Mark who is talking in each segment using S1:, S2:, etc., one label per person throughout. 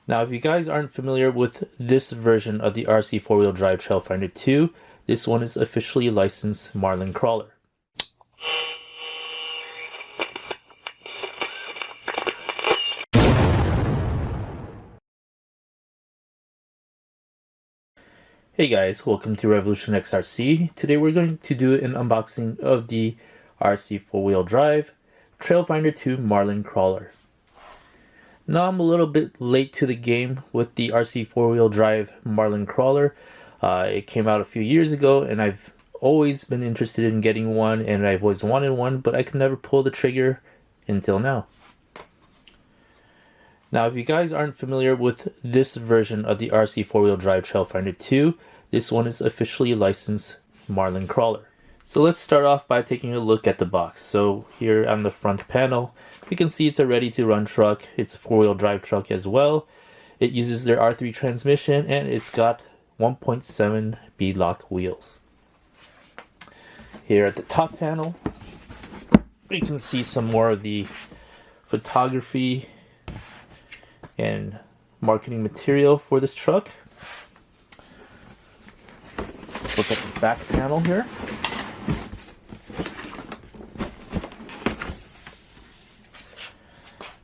S1: Now, if you guys aren't familiar with this version of the RC four-wheel drive Trail Finder 2, this one is officially licensed Marlin Crawler. Hey guys, welcome to Revolution XRC. Today we're going to do an unboxing of the RC four-wheel drive Trail Finder 2 Marlin Crawler. Now I'm a little bit late to the game with the RC four-wheel drive Marlin Crawler. It came out a few years ago and I've always been interested in getting one and I've always wanted one, but I could never pull the trigger until now. Now, if you guys aren't familiar with this version of the RC four-wheel drive Trail Finder 2, this one is officially licensed Marlin Crawler. So let's start off by taking a look at the box. So here on the front panel, we can see it's a ready-to-run truck. It's a four-wheel drive truck as well. It uses their R3 transmission and it's got 1.7 beadlock wheels. Here at the top panel, we can see some more of the photography and marketing material for this truck. Let's look at the back panel here.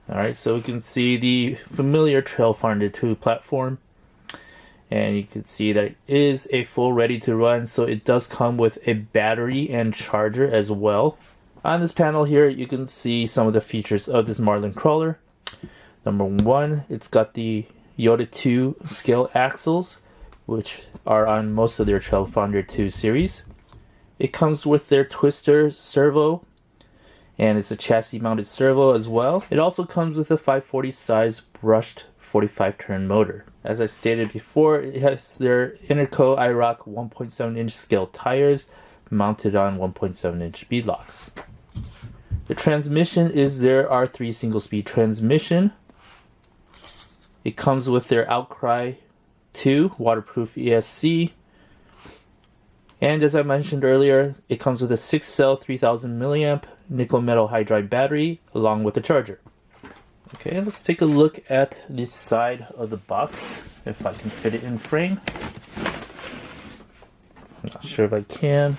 S1: Alright, so we can see the familiar Trail Finder 2 platform, and you can see that it is a full ready to run, so it does come with a battery and charger as well. On this panel here, you can see some of the features of this Marlin Crawler. Number one, it's got the Yoda 2 scale axles, which are on most of their Trail Finder 2 series. It comes with their twister servo, and it's a chassis mounted servo as well. It also comes with a 540 size brushed 45 turn motor. As I stated before, it has their Interco IROC 1.7 inch scale tires mounted on 1.7 inch beadlocks. The transmission is their R3 single speed transmission. It comes with their Outcry 2 waterproof ESC. And as I mentioned earlier, it comes with a 6-cell 3000 milliamp nickel metal hydride battery along with a charger. Okay, let's take a look at this side of the box, if I can fit it in frame. I'm not sure if I can.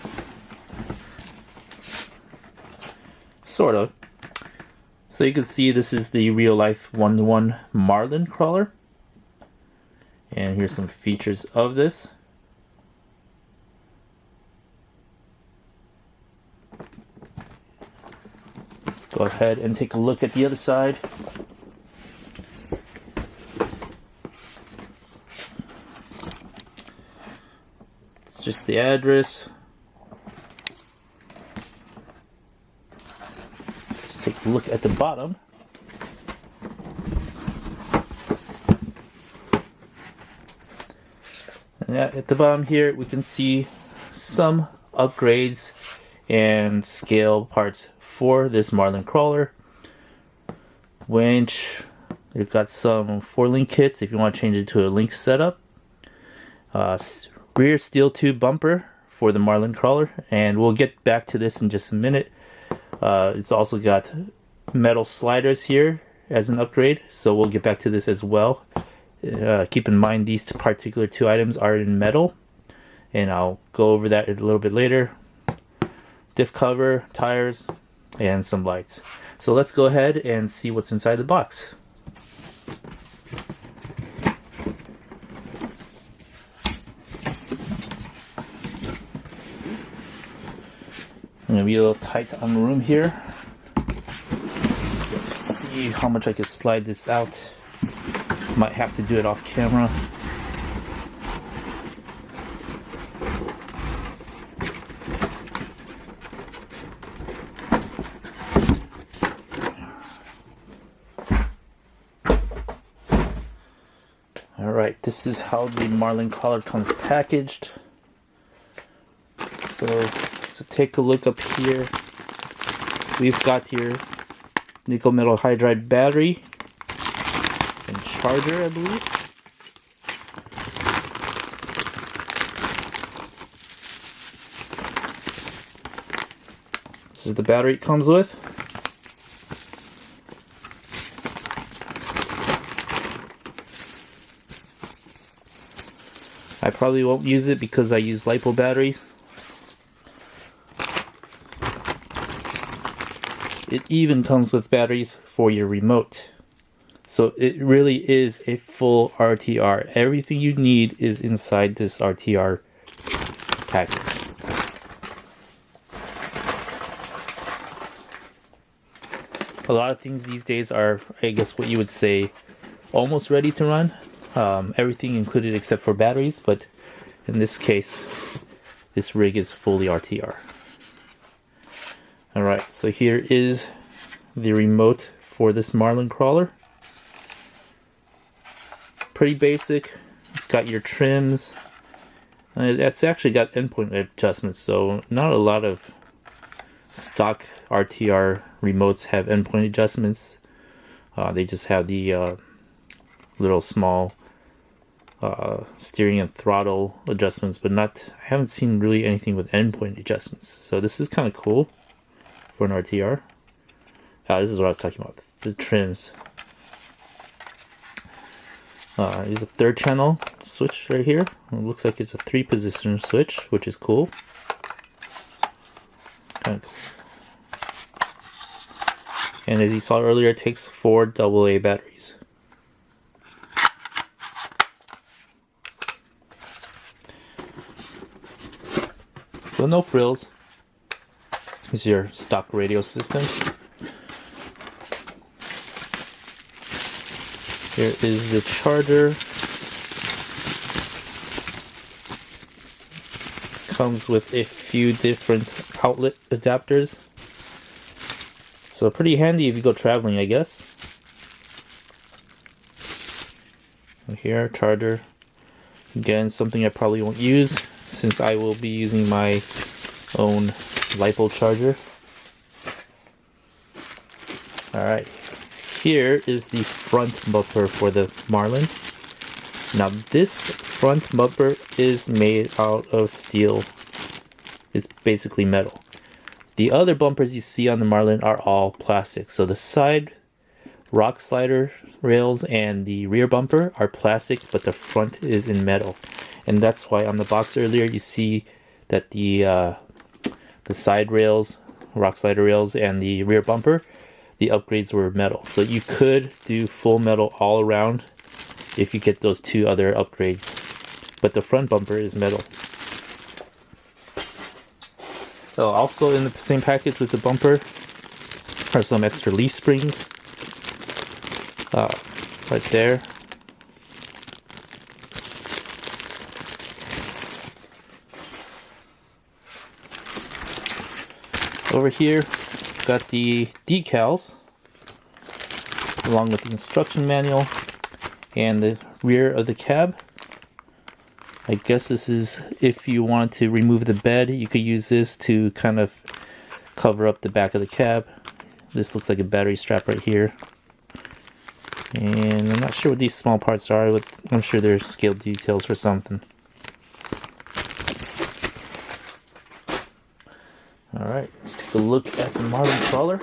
S1: Sort of. So you can see this is the real life 1-to-1 Marlin Crawler. And here's some features of this. Let's go ahead and take a look at the other side. It's just the address. Let's take a look at the bottom. And at the bottom here, we can see some upgrades and scale parts for this Marlin Crawler. Winch. They've got some 4-link kits if you want to change it to a link setup. Rear steel tube bumper for the Marlin Crawler, and we'll get back to this in just a minute. It's also got metal sliders here as an upgrade, so we'll get back to this as well. Keep in mind these particular two items are in metal, and I'll go over that a little bit later. Diff cover, tires, and some lights. So let's go ahead and see what's inside the box. I'm gonna be a little tight on the room here. Let's see how much I could slide this out. Might have to do it off camera. Alright, this is how the Marlin Crawler comes packaged. So take a look up here. We've got your nickel metal hydride battery and charger, I believe. This is the battery it comes with. I probably won't use it because I use LiPo batteries. It even comes with batteries for your remote. So it really is a full RTR. Everything you need is inside this RTR package. A lot of things these days are, I guess what you would say, almost ready to run. Everything included except for batteries, but in this case, this rig is fully RTR. Alright, so here is the remote for this Marlin Crawler. Pretty basic. It's got your trims. It's actually got endpoint adjustments, so not a lot of stock RTR remotes have endpoint adjustments. They just have the little small steering and throttle adjustments, but I haven't seen really anything with endpoint adjustments. So this is kind of cool for an RTR. This is what I was talking about, the trims. There's a third channel switch right here. It looks like it's a 3-position switch, which is cool. Kind of cool. And as you saw earlier, it takes 4 AA batteries. So no frills. This is your stock radio system. Here is the charger. Comes with a few different outlet adapters. So pretty handy if you go traveling, I guess. And here, charger. Again, something I probably won't use since I will be using my own LiPo charger. Alright. Here is the front bumper for the Marlin. Now this front bumper is made out of steel. It's basically metal. The other bumpers you see on the Marlin are all plastic. So the side rock slider rails and the rear bumper are plastic, but the front is in metal. And that's why on the box earlier you see that the side rails, rock slider rails, and the rear bumper, the upgrades were metal. So you could do full metal all around if you get those 2 other upgrades. But the front bumper is metal. So also in the same package with the bumper are some extra leaf springs. Right there. Over here, got the decals along with the instruction manual and the rear of the cab. I guess this is if you want to remove the bed, you could use this to kind of cover up the back of the cab. This looks like a battery strap right here. And I'm not sure what these small parts are, I'm sure they're scale details or something. Alright, let's take a look at the Marlin Crawler.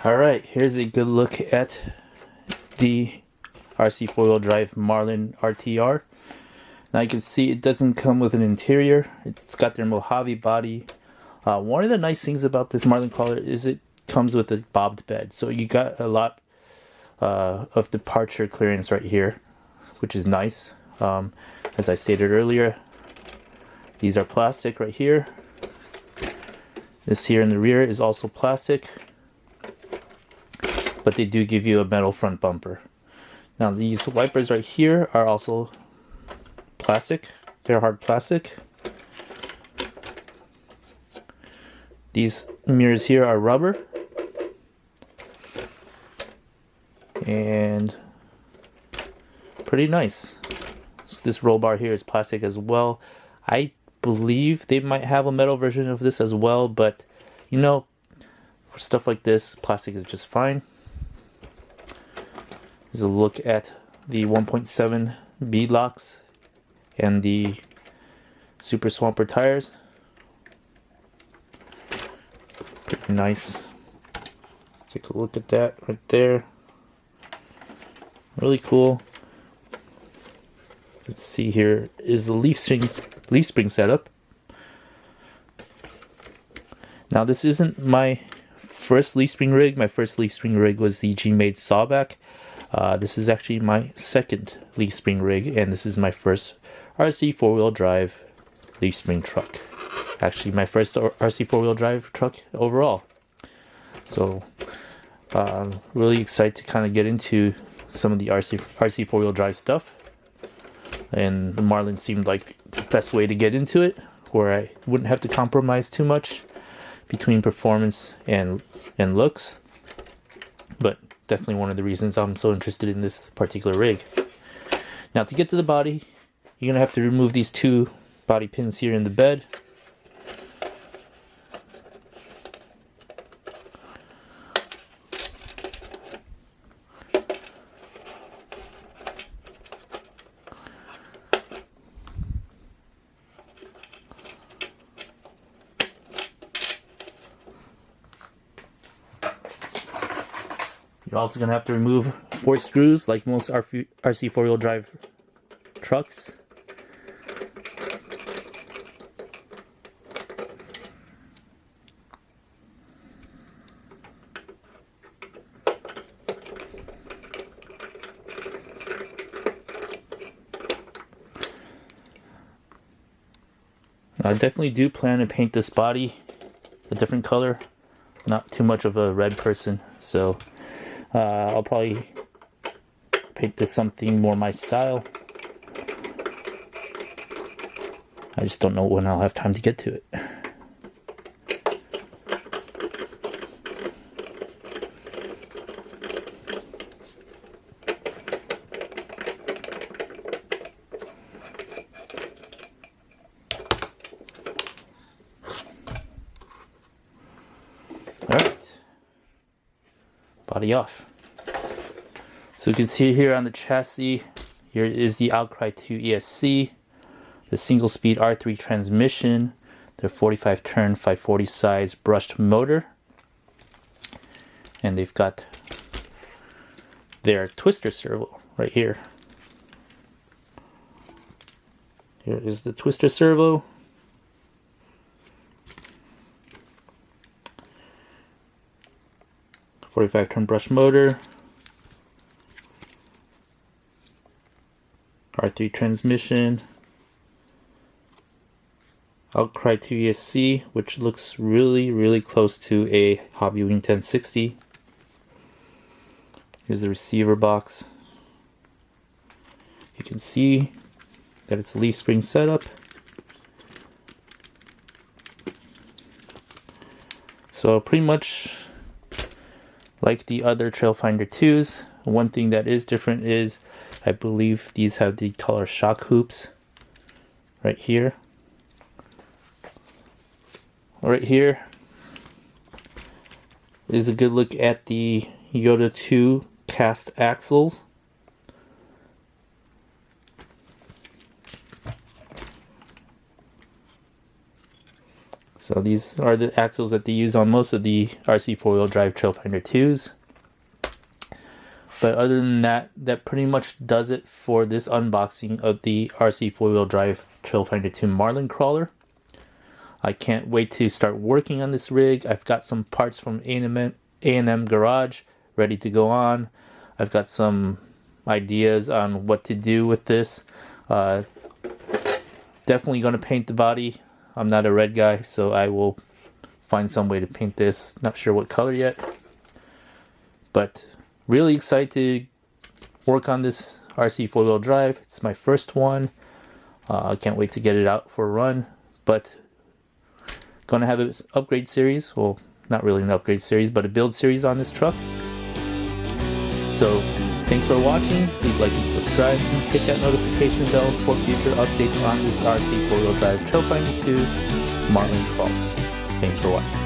S1: Alright, here's a good look at the RC4WD drive Marlin RTR. Now you can see it doesn't come with an interior. It's got their Mojave body. One of the nice things about this Marlin Crawler is it comes with a bobbed bed. So you got a lot of departure clearance right here, which is nice. As I stated earlier, these are plastic right here. This here in the rear is also plastic, but they do give you a metal front bumper. Now these wipers right here are also plastic. They're hard plastic. These mirrors here are rubber. And pretty nice. So this roll bar here is plastic as well. I believe they might have a metal version of this as well, but you know, for stuff like this, plastic is just fine. Here's a look at the 1.7 bead locks and the Super Swamper tires. Pretty nice. Take a look at that right there. Really cool. Let's see, here is the leaf spring setup. Now this isn't my first leaf spring rig. My first leaf spring rig was the G-Made Sawback. This is actually my second leaf spring rig, and this is my first RC 4-wheel drive leaf spring truck. Actually my first RC 4-wheel drive truck overall. So really excited to kind of get into some of the RC 4-wheel drive stuff. And the Marlin seemed like the best way to get into it, where I wouldn't have to compromise too much between performance and looks. But definitely one of the reasons I'm so interested in this particular rig. Now to get to the body, you're gonna have to remove these two body pins here in the bed. You're also going to have to remove 4 screws like most RC 4-wheel drive trucks. I definitely do plan to paint this body a different color. Not too much of a red person, so I'll probably paint this something more my style. I just don't know when I'll have time to get to it. Alright. Body off. So you can see here on the chassis, here is the Outcry 2 ESC, the single speed R3 transmission, their 45 turn 540 size brushed motor, and they've got their twister servo right here. Here is the twister servo. .45 turn brush motor, R3 transmission, Outcry 2 ESC, which looks really close to a Hobbywing 1060. Here's the receiver box. You can see that it's a leaf spring setup. So pretty much like the other Trailfinder 2s, one thing that is different is I believe these have the taller shock hoops right here. Right here is a good look at the Yoda 2 cast axles. So these are the axles that they use on most of the RC 4-wheel drive Trailfinder 2s. But other than that, that pretty much does it for this unboxing of the RC 4-wheel drive Trailfinder 2 Marlin Crawler. I can't wait to start working on this rig. I've got some parts from A&M Garage ready to go on. I've got some ideas on what to do with this. Definitely going to paint the body. I'm not a red guy, so I will find some way to paint this. Not sure what color yet. But really excited to work on this RC 4-wheel drive. It's my first one. I can't wait to get it out for a run. But gonna have an upgrade series. Well, not really an upgrade series, but a build series on this truck. So thanks for watching. Please like and subscribe and hit that notification bell for future updates on this RC 4-wheel drive Trailfinder 2 Marlin Crawler. Thanks for watching.